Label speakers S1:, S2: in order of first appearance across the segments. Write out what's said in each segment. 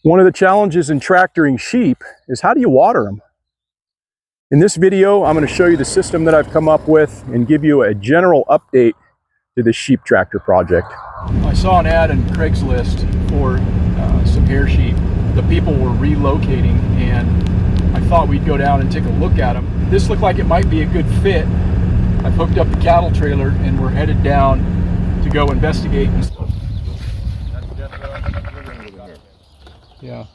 S1: One of the challenges in tractoring sheep is how do you water them? In this video, I'm going to show you the system that I've come up with and give you a general update to this sheep tractor project.
S2: I saw an ad on Craigslist for some hair sheep. The people were relocating and I thought we'd go down and take a look at them. This looked like it might be a good fit. I've hooked up the cattle trailer and we're headed down to go investigate and stuff. Yeah.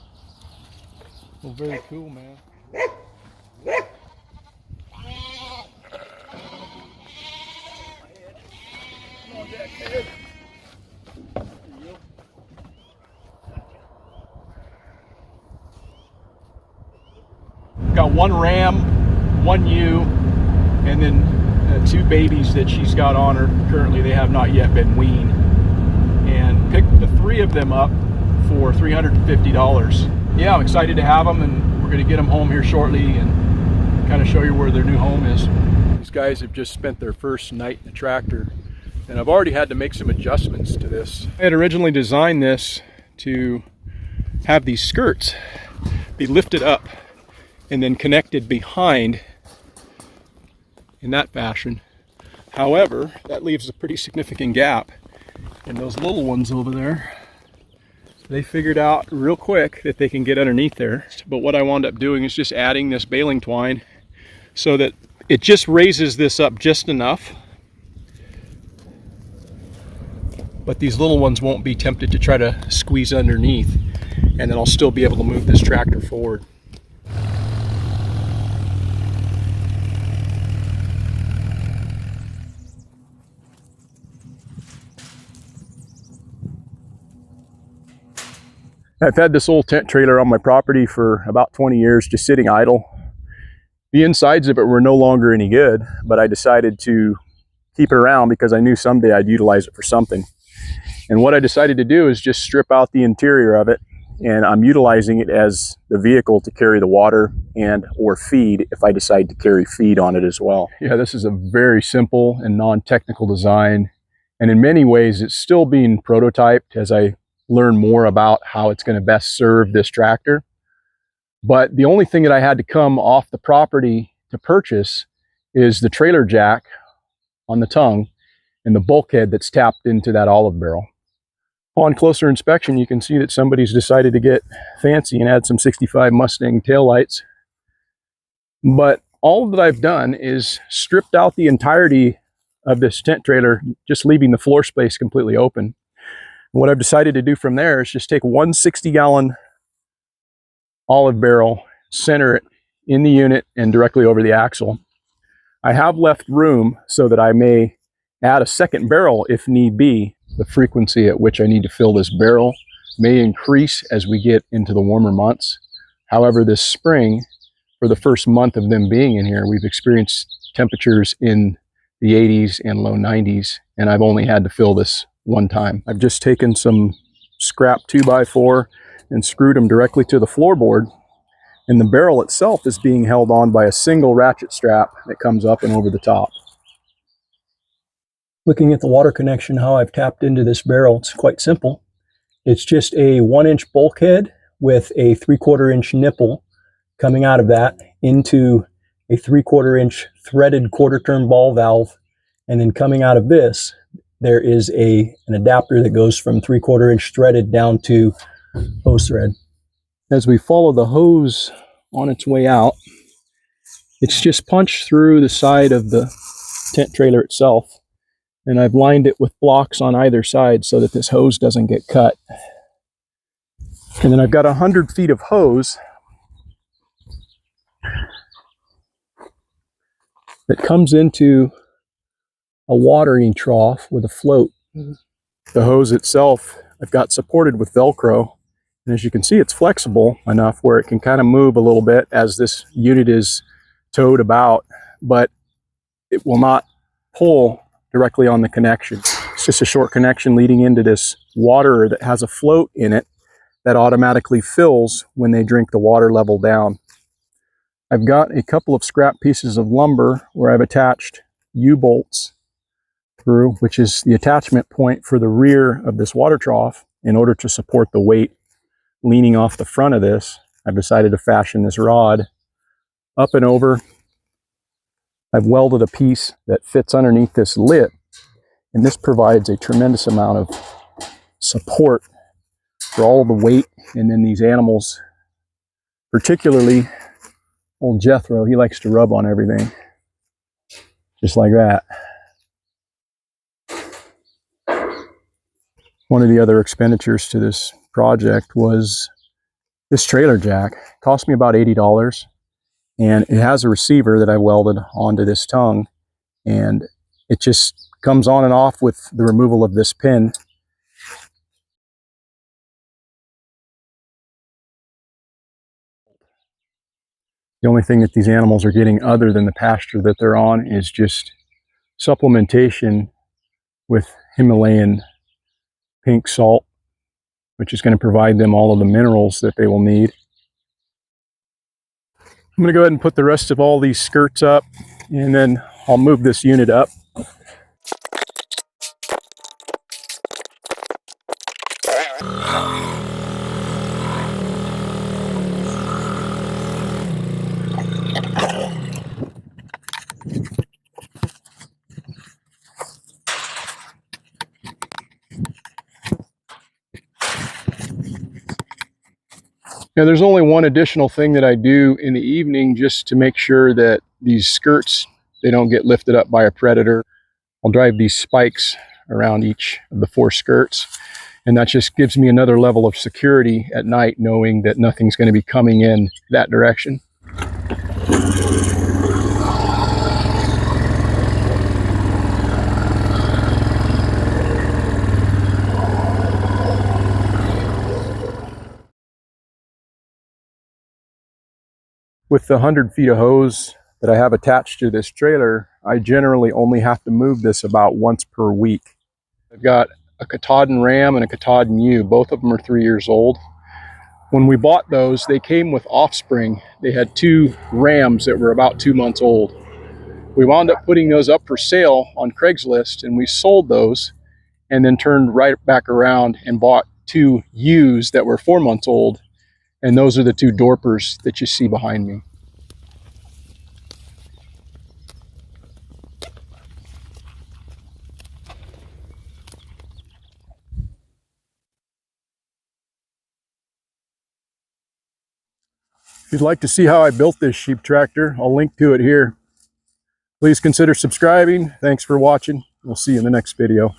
S2: Well, very cool, man. Got one ram, one ewe, and then two babies that she's got on her. Currently, they have not yet been weaned. And picked the three of them up for $350. Yeah, I'm excited to have them, and we're going to get them home here shortly and kind of show you where their new home is. These guys have just spent their first night in the tractor, and I've already had to make some adjustments to this. I had originally designed this to have these skirts be lifted up and then connected behind in that fashion. However, that leaves a pretty significant gap, and those little ones over there, they figured out real quick that they can get underneath there. But what I wound up doing is just adding this baling twine so that it just raises this up just enough, but these little ones won't be tempted to try to squeeze underneath, and then I'll still be able to move this tractor forward.
S1: I've had this old tent trailer on my property for about 20 years, just sitting idle. The insides of it were no longer any good, but I decided to keep it around because I knew someday I'd utilize it for something. And what I decided to do is just strip out the interior of it, and I'm utilizing it as the vehicle to carry the water and or feed if I decide to carry feed on it as well. Yeah, this is a very simple and non-technical design, and in many ways it's still being prototyped as I learn more about how it's going to best serve this tractor. But the only thing that I had to come off the property to purchase is the trailer jack on the tongue and the bulkhead that's tapped into that olive barrel. On closer inspection, you can see that somebody's decided to get fancy and add some 65 Mustang taillights. But all that I've done is stripped out the entirety of this tent trailer, just leaving the floor space completely open. What I've decided to do from there is just take one 60-gallon olive barrel, center it in the unit and directly over the axle. I have left room so that I may add a second barrel if need be. The frequency at which I need to fill this barrel may increase as we get into the warmer months. However, this spring, for the first month of them being in here, we've experienced temperatures in the 80s and low 90s, and I've only had to fill this one time. I've just taken some scrap 2x4 and screwed them directly to the floorboard, and the barrel itself is being held on by a single ratchet strap that comes up and over the top. Looking at the water connection, how I've tapped into this barrel, it's quite simple. It's just a 1-inch bulkhead with a 3/4 inch nipple coming out of that into a 3/4 inch threaded quarter-turn ball valve, and then coming out of this there is an adapter that goes from 3/4 inch threaded down to hose thread. As we follow the hose on its way out, it's just punched through the side of the tent trailer itself, and I've lined it with blocks on either side so that this hose doesn't get cut. And then I've got 100 feet of hose that comes into a watering trough with a float. The hose itself I've got supported with Velcro, and as you can see, it's flexible enough where it can kind of move a little bit as this unit is towed about, but it will not pull directly on the connection. It's just a short connection leading into this waterer that has a float in it that automatically fills when they drink the water level down. I've got a couple of scrap pieces of lumber where I've attached U-bolts through, which is the attachment point for the rear of this water trough in order to support the weight leaning off the front of this, I've decided to fashion this rod up and over. I've welded a piece that fits underneath this lip, and this provides a tremendous amount of support for all the weight. And then these animals, particularly old Jethro, he likes to rub on everything, just like that. One of the other expenditures to this project was this trailer jack. It cost me about $80, and it has a receiver that I welded onto this tongue, and it just comes on and off with the removal of this pin. The only thing that these animals are getting other than the pasture that they're on is just supplementation with Himalayan pink salt, which is going to provide them all of the minerals that they will need. I'm going to go ahead and put the rest of all these skirts up, and then I'll move this unit up. Now, there's only one additional thing that I do in the evening just to make sure that these skirts, they don't get lifted up by a predator. I'll drive these spikes around each of the 4 skirts, and that just gives me another level of security at night, knowing that nothing's going to be coming in that direction. With the 100 feet of hose that I have attached to this trailer, I generally only have to move this about once per week. I've got a Katahdin ram and a Katahdin ewe. Both of them are 3 years old. When we bought those, they came with offspring. They had 2 rams that were about 2 months old. We wound up putting those up for sale on Craigslist, and we sold those, and then turned right back around and bought 2 ewes that were 4 months old. And those are the 2 Dorpers that you see behind me. If you'd like to see how I built this sheep tractor, I'll link to it here. Please consider subscribing. Thanks for watching. We'll see you in the next video.